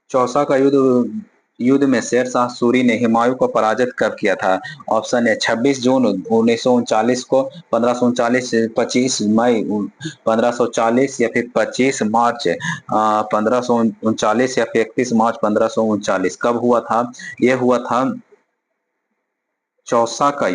चौसा का युद्ध युद्ध में शेरशाह सूरी ने हुमायूं को पराजित कब किया था? ऑप्शन है 26 जून 1939 को, 1539 25 मई 1540, या फिर 25 मार्च 1539, या फिर 31 मार्च 1539। कब हुआ था? यह हुआ था चौसा का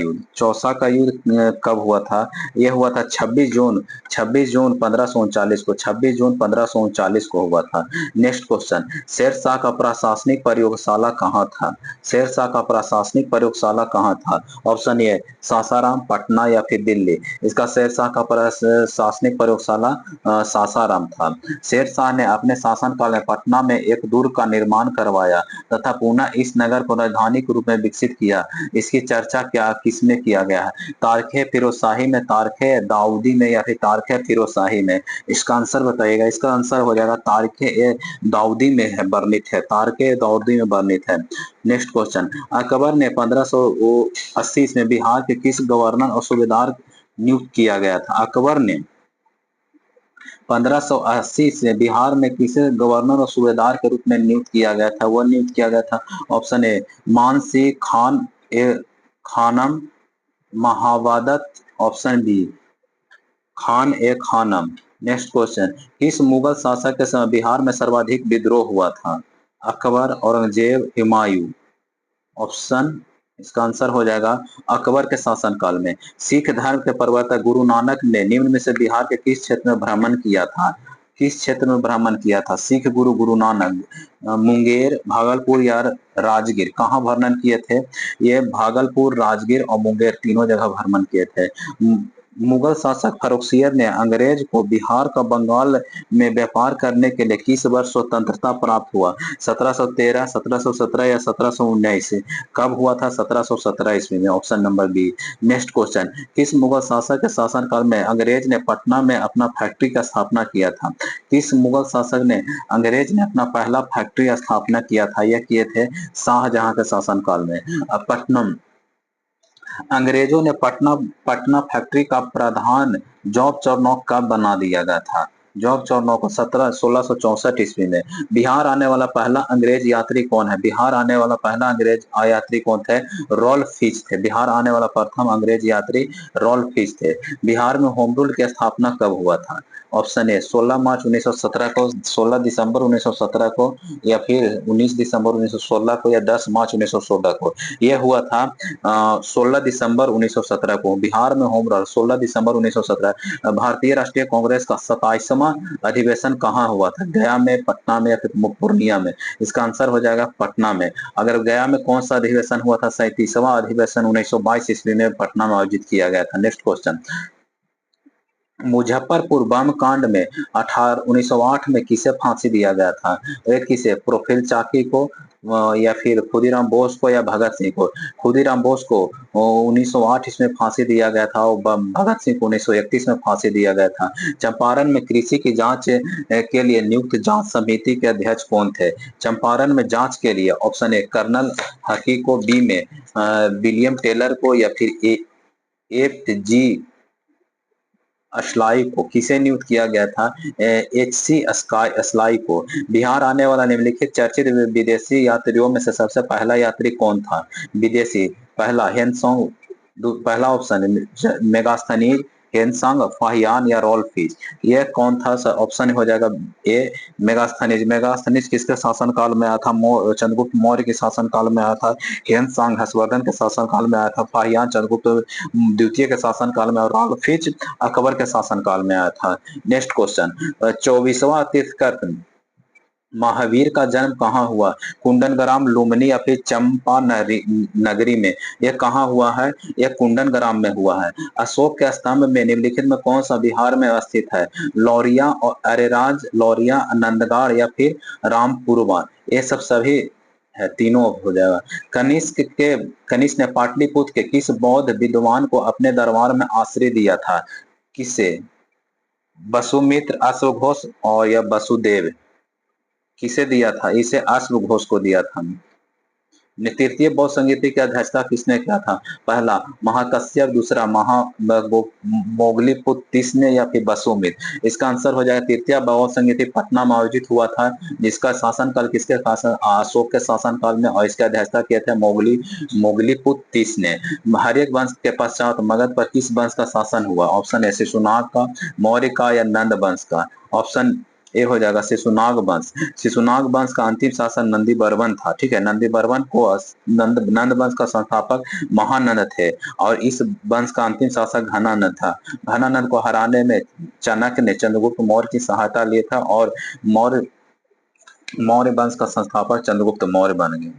युद्ध कब हुआ था? यह हुआ था 26 जून 1539 को, 26 जून 1539 को हुआ था। नेक्स्ट क्वेश्चन, शेरशाह का प्रशासनिक प्रयोगशाला कहाँ था? शेरशाह का प्रशासनिक प्रयोगशाला कहाँ था? ऑप्शन ए सासाराम, पटना, या फिर दिल्ली। इसका शेरशाह का प्रशासनिक प्रयोगशाला सासाराम था। शेरशाह ने अपने शासनकाल में पटना में एक दुर्ग का निर्माण करवाया तथा पुनः इस नगर को राजधानी के रूप में विकसित किया। इसकी चर्चा क्या किसमें किया गया है? तारखे फिरोजशाही में, तारखे दाऊदी में, या फिर तारखे फिरोजशाही में? इसका आंसर बताइएगा। इसका आंसर हो जाएगा तारखे ए दाऊदी में है, वर्णित है, तारखे दाऊदी में वर्णित है। नेक्स्ट क्वेश्चन, अकबर ने 1580 में बिहार के किस गवर्नर और सूबेदार नियुक्त किया गया था? अकबर ने 1580 से बिहार में किसे गवर्नर और सूबेदार के रूप में नियुक्त किया गया था? वह नियुक्त किया गया था, ऑप्शन ए मान सिंह खान ए खानम महावादत, ऑप्शन बी खान ए खानम। नेक्स्ट क्वेश्चन, किस मुगल शासक के समय बिहार में सर्वाधिक विद्रोह हुआ था? अकबर, औरंगजेब, हुमायूं? ऑप्शन, इसका आंसर हो जाएगा अकबर के शासनकाल में। सिख धर्म के प्रवर्तक गुरु नानक ने निम्न में से बिहार के किस क्षेत्र में भ्रमण किया था? किस क्षेत्र में भ्रमण किया था सिख गुरु गुरु नानक? मुंगेर, भागलपुर, या राजगीर? कहाँ भ्रमण किए थे? ये भागलपुर, राजगीर और मुंगेर तीनों जगह भ्रमण किए थे। मुगल शासक फर्रुखसियर ने अंग्रेज को बिहार का बंगाल में व्यापार करने के लिए किस वर्ष स्वतंत्रता प्राप्त हुआ? 1713, 1717, या 1719? कब हुआ था? 1717 ईस्वी में, option number B. Next question, किस मुगल शासक के शासनकाल में अंग्रेज ने पटना में अपना फैक्ट्री का स्थापना किया था? किस मुगल शासक ने अंग्रेज ने अपना पहला फैक्ट्री स्थापना किया था? यह किए थे शाहजहां के शासनकाल में। पटनम, अंग्रेजों ने पटना पटना फैक्ट्री का प्रधान जॉब चौरनौक कब बना दिया गया था? जॉब चौरनौक को 1664 ईस्वी में। बिहार आने वाला पहला अंग्रेज यात्री कौन है? बिहार आने वाला पहला अंग्रेज यात्री कौन थे? रॉल्फ फिच थे। बिहार आने वाला प्रथम अंग्रेज यात्री रॉल्फ फिच थे। बिहार में होम रूल की स्थापना कब हुआ था? ऑप्शन ए 16 मार्च 1917 को, 16 दिसंबर 1917 को, या फिर 19 दिसंबर 1916 को, या 10 मार्च 1916 को? यह हुआ था 16 दिसंबर 1917 को। बिहार में होम रूल 16 दिसंबर 1917। भारतीय राष्ट्रीय कांग्रेस का 27वां अधिवेशन कहाँ हुआ था? गया में, पटना में, या फिर पूर्णिया में? इसका आंसर हो जाएगा पटना में। अगर गया में कौन सा अधिवेशन हुआ था? 37वां अधिवेशन 1922 ईस्वी में पटना में आयोजित किया गया था। नेक्स्ट क्वेश्चन, मुजफ्फरपुर बम कांड में 1908 में किसे फांसी दिया गया था? एक किसे? प्रोफिल चाकी को, या फिर खुदीराम बोस को, या भगत सिंह को? खुदीराम बोस को 1908 इसमें फांसी दिया गया था, और भगत सिंह को 1931 में फांसी दिया गया था। चंपारण में कृषि की जांच के लिए नियुक्त जांच समिति के अध्यक्ष कौन थे? चंपारण में जांच के लिए, ऑप्शन ए कर्नल हकी को, बी में विलियम टेलर को, या फिर एफ जी असलाई को? किसे नियुक्त किया गया था? एच.सी. असलाई को। बिहार आने वाला निम्नलिखित चर्चित विदेशी यात्रियों में से सबसे पहला यात्री कौन था? विदेशी, पहला हेनसोंग, पहला ऑप्शन मेगास्थनीज, हेनसांग, फाहियान, या रोल्फिज? ये कौन था? ऑप्शन हो जाएगा ए मेगास्थनीज। मेगास्थनीज किसके शासनकाल में आया था? चंद्रगुप्त मौर्य के शासनकाल में आया था। हेनसांग हर्षवर्धन के शासनकाल में आया था। फाहियान चंद्रगुप्त द्वितीय के शासनकाल में, और रोल्फिज अकबर के शासनकाल में आया था। नेक्स्ट क्वेश्चन, 24वां तीर्थंकर महावीर का जन्म कहाँ हुआ? कुंदनग्राम, लुम्बिनी, या फिर चंपा नगरी में? यह कहाँ हुआ है? यह कुंदनग्राम में हुआ है। अशोक के स्तंभ में निम्नलिखित में कौन सा बिहार में स्थित है? लौरिया और अरेराज, लौरिया, नंदगाड़, या फिर रामपुरवा? ये सब सभी है, तीनों हो जाएगा। कनिष्क ने पाटलिपुत्र के किस बौद्ध विद्वान को अपने दरबार में आश्रय दिया था? किसे? वसुमित्र, अश्वघोष, और या वसुदेव? किसे दिया था? इसे अश्वघोष को दिया था। तृतीय बौद्ध संगीति की अध्यक्षता किसने किया था? पहला महाकश्यप, दूसरा मोगलीपुत्र तीसरे या फिर वसुमित्र। इसका आंसर हो जाएगा तृतीय बौद्ध संगीति पटना में आयोजित हुआ था, जिसका शासनकाल किसके शासन अशोक के शासनकाल में, और इसकी अध्यक्षता किए थे मोगलीपुत्र तीसरे। हर्यक वंश के पश्चात मगध पर किस वंश का शासन हुआ? ऑप्शन ए शिशुनाग का, मौर्य का या नंद वंश का। ऑप्शन ए हो जाएगा शिशुनाग वंश। शिशुनाग वंश का अंतिम शासक नंदी बर्वन था। ठीक है, नंदी बर्वन को नंद वंश का संस्थापक महानंद थे, और इस वंश का अंतिम शासक घनानंद था। घनानंद को हराने में चाणक्य ने चंद्रगुप्त मौर्य की सहायता ली था, और मौर्य मौर्य वंश का संस्थापक चंद्रगुप्त मौर्य बन गए।